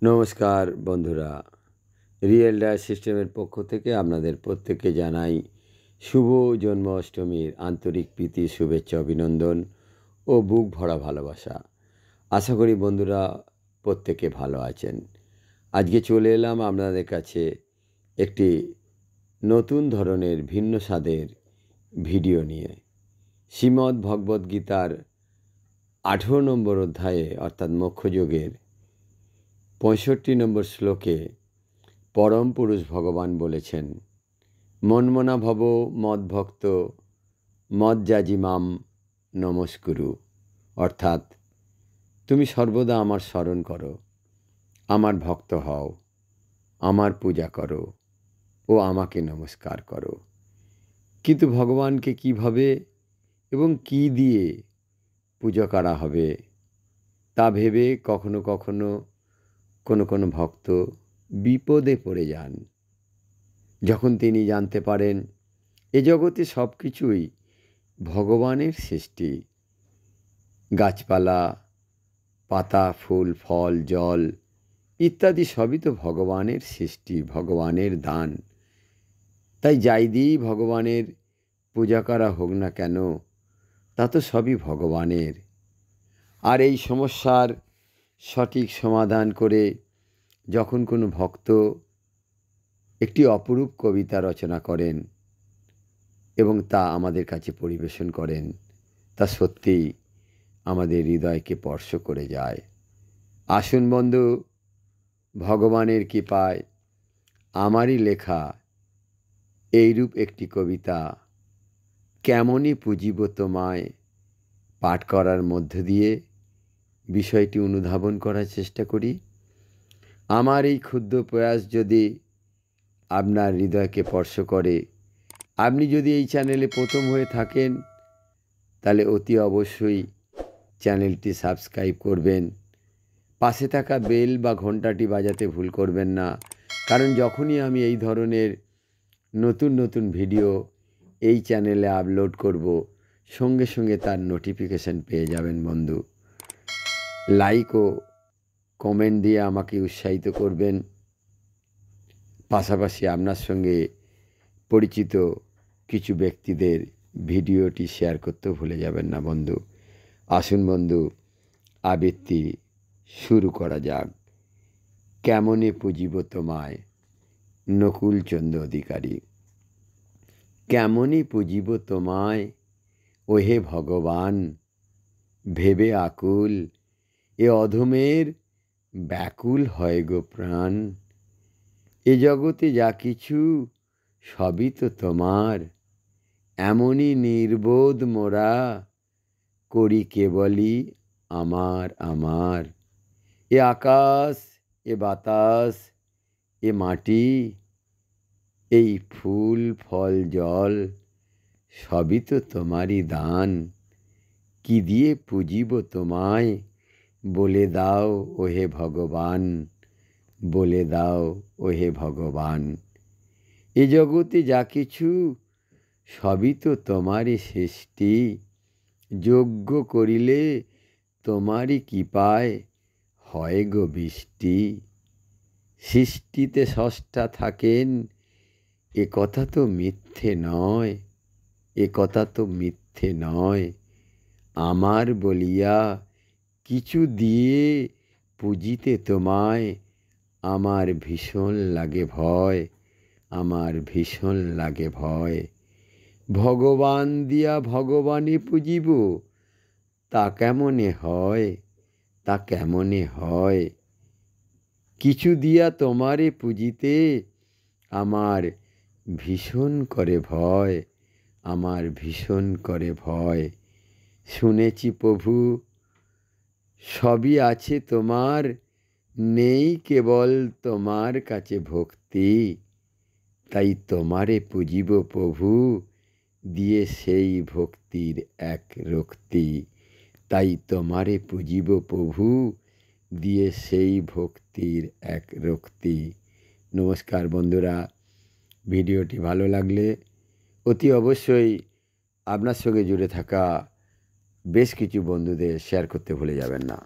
নমস্কার বন্ধুরা, real Dier সিস্টেমের পক্ষ থেকে আপনাদের প্রত্যেককে জানাই শুভ জন্মাষ্টমীর আন্তরিক প্রীতি, শুভেচ্ছা, অভিনন্দন ও বুক ভরা ভালোবাসা। আশা করি বন্ধুরা প্রত্যেকে ভালো আছেন। আজকে চলে এলাম আপনাদের কাছে একটি নতুন ধরনের ভিন্ন স্বাদের ভিডিও নিয়ে। শ্রীমদ্ ভগবদ্গীতার 18 নম্বর অধ্যায়ে অর্থাৎ মোক্ষযোগের 65 নম্বর শ্লোকে পরম পুরুষ ভগবান বলেছেন, মন্মনা ভব মদ্ভক্ত মজ্জাজিমাম নমস্কুরু। অর্থাৎ তুমি সর্বদা আমার স্মরণ করো, আমার ভক্ত হও, আমার পূজা করো ও আমাকে নমস্কার করো। কিন্তু ভগবানকে কিভাবে এবং কি দিয়ে পূজা করা হবে তা ভেবে কখনো কখনো কোনো ভক্ত বিপদে পড়ে যান। যখন তিনি জানতে পারেন এ জগতে সব কিছুই ভগবানের সৃষ্টি, গাছপালা, পাতা, ফুল, ফল, জল ইত্যাদি সবই তো ভগবানের সৃষ্টি, ভগবানের দান। তাই যাই দিয়েই ভগবানের পূজা করা হোক না কেন, তা তো সবই ভগবানের। আর এই সমস্যার সঠিক সমাধান করে যখন কোনো ভক্ত একটি অপরূপ কবিতা রচনা করেন এবং তা আমাদের কাছে পরিবেশন করেন, তা সত্যিই আমাদের হৃদয়কে স্পর্শ করে যায়। আসুন বন্ধু, ভগবানের কৃপায় আমারই লেখা এইরূপ একটি কবিতা কেমনই পুজিব তোমায় পাঠ করার মধ্য দিয়ে বিষয়টি অনুধাবন করার চেষ্টা করি। আমার এই ক্ষুদ্র প্রয়াস যদি আপনার হৃদয়কে স্পর্শ করে, আপনি যদি এই চ্যানেলে প্রথম হয়ে থাকেন, তাহলে অতি অবশ্যই চ্যানেলটি সাবস্ক্রাইব করবেন। পাশে থাকা বেল বা ঘণ্টাটি বাজাতে ভুল করবেন না, কারণ যখনই আমি এই ধরনের নতুন নতুন ভিডিও এই চ্যানেলে আপলোড করব, সঙ্গে সঙ্গে তার নোটিফিকেশান পেয়ে যাবেন বন্ধু। লাইক ও কমেন্ট দিয়ে আমাকে উৎসাহিত করবেন। পাশাপাশি আপনার সঙ্গে পরিচিত কিছু ব্যক্তিদের ভিডিওটি শেয়ার করতেও ভুলে যাবেন না বন্ধু। আসুন বন্ধু, আবৃত্তি শুরু করা যাক। কেমনে পুজিব তোমায়, নকুলচন্দ্র অধিকারী। কেমনে পুজিব তোমায় ওহে ভগবান, ভেবে আকুল এ অধমের ব্যাকুল হয় গো প্রাণ। এ জগতে যা কিছু সবই তো তোমার, এমনই নির্বোধ মোরা করি কেবলই আমার আমার। এ আকাশ, এ বাতাস, এ মাটি, এই ফুল ফল জল সবই তো তোমারই দান। কি দিয়ে পুজিব তোমায় বলে দাও ওহে ভগবান, বলে দাও ওহে ভগবান। এ জগতে যা কিছু সবই তো তোমারই সৃষ্টি, যজ্ঞ করিলে তোমারই কৃপায় হয় গো বৃষ্টি। সৃষ্টিতে স্রষ্টা থাকেন এ কথা তো মিথ্যে নয়, এ কথা তো মিথ্যে নয়। আমার বলিয়া কিছু দিয়ে পুজিতে তোমায় আমার ভীষণ লাগে ভয়, আমার ভীষণ লাগে ভয়। ভগবান দিয়া ভগবানে পুজিব, তা কেমনে হয়, তা কেমনে হয়। কিছু দিয়া তোমারে পুজিতে আমার ভীষণ করে ভয়, আমার ভীষণ করে ভয়। শুনেছি প্রভু সবই আছে তোমার, নেই কেবল তোমার কাছে ভক্তি। তাই তোমারে পুজিব প্রভু, দিয়ে সেই ভক্তির এক রক্তি। তাই তোমারে পুজিব প্রভু, দিয়ে সেই ভক্তির এক রক্তি। নমস্কার বন্ধুরা, ভিডিওটি ভালো লাগলে অতি অবশ্যই আপনার সঙ্গে জুড়ে থাকা বেশ কিছু বন্ধুদের শেয়ার করতে ভুলে যাবেন না।